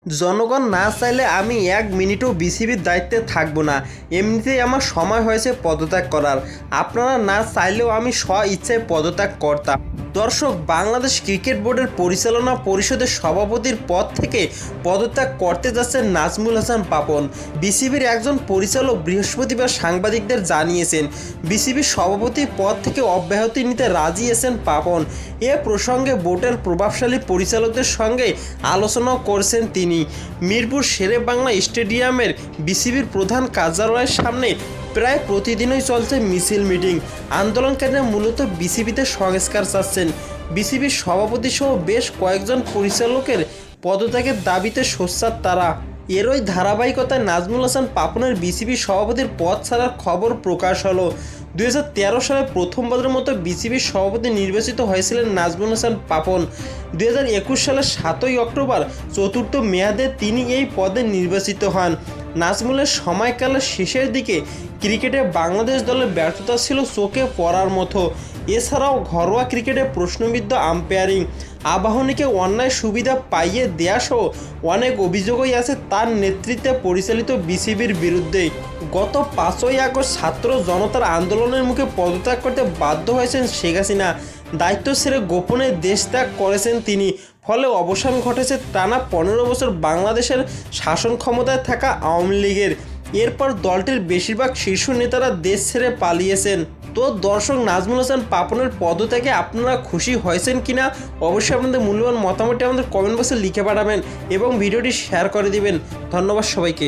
জনগণ না চাইলে আমি এক মিনিটও বিসিবির দায়িত্বে থাকবো না। এমনিতেই আমার সময় হয়েছে পদত্যাগ করার। আপনারা না চাইলেও আমি স্ব ইচ্ছায় পদত্যাগ করতাম। দর্শক, বাংলাদেশ ক্রিকেট বোর্ডের পরিচালনা পরিষদের সভাপতির পদ থেকে পদত্যাগ করতে যাচ্ছেন নাজমুল হাসান পাপন। বিসিবির একজন পরিচালক বৃহস্পতিবার সাংবাদিকদের জানিয়েছেন, বিসিবির সভাপতির পদ থেকে অব্যাহতি নিতে রাজি আছেন পাপন। এ প্রসঙ্গে বোর্ডের প্রভাবশালী পরিচালকদের সঙ্গে আলোচনাও করেছেন তিনি। মিরপুর শেরে বাংলা স্টেডিয়ামের বিসিবির প্রধান কার্যালয়ের সামনে প্রায় প্রতিদিনই চলছে মিছিল মিটিং। আন্দোলনকারীরা মূলত বিসিবিতে সংস্কার চাচ্ছেন। বিসিবির সভাপতি সহ বেশ কয়েকজন পরিচালকের পদত্যাগের দাবিতে সোচ্চার তারা। এরই ধারাবাহিকতায় নাজমুল হাসান পাপনের বিসিবি সভাপতির পদ ছাড়ার খবর প্রকাশ হলো। 2013 সালে প্রথমবারের মতো বিসিবির সভাপতি নির্বাচিত হয়েছিলেন নাজমুল হাসান পাপন। 2021 সালের 7ই অক্টোবর চতুর্থ মেয়াদে তিনি এই পদে নির্বাচিত হন। নাজমুলের সময়কালের শেষের দিকে ক্রিকেটে বাংলাদেশ দলের ব্যর্থতা ছিল চোখে পড়ার মতো। এছাড়াও ঘরোয়া ক্রিকেটে প্রশ্নবিদ্ধ আম্পায়ারিং, আবাহনীকে অন্যায় সুবিধা পাইয়ে দেয়াসহ অনেক অভিযোগই আছে তার নেতৃত্বে পরিচালিত বিসিবির বিরুদ্ধে। গত 5ই আগস্ট ছাত্র জনতার আন্দোলনের মুখে পদত্যাগ করতে বাধ্য হয়েছেন শেখ হাসিনা। দায়িত্ব ছেড়ে গোপনে দেশ ত্যাগ করেছেন তিনি। ফলে অবসান ঘটেছে টানা 15 বছর বাংলাদেশের শাসন ক্ষমতায় থাকা আওয়ামী লীগের। এরপর দলটির বেশিরভাগ শীর্ষ নেতারা দেশ ছেড়ে পালিয়েছেন। তো দর্শক, নাজমুল হাসান পাপনের পদত্যাগে আপনারা খুশি হয়েছেন কিনা অবশ্যই আপনাদের মূল্যবান মতামতটি আমাদের কমেন্ট বক্সে লিখে পাঠাবেন এবং ভিডিওটি শেয়ার করে দিবেন। ধন্যবাদ সবাইকে।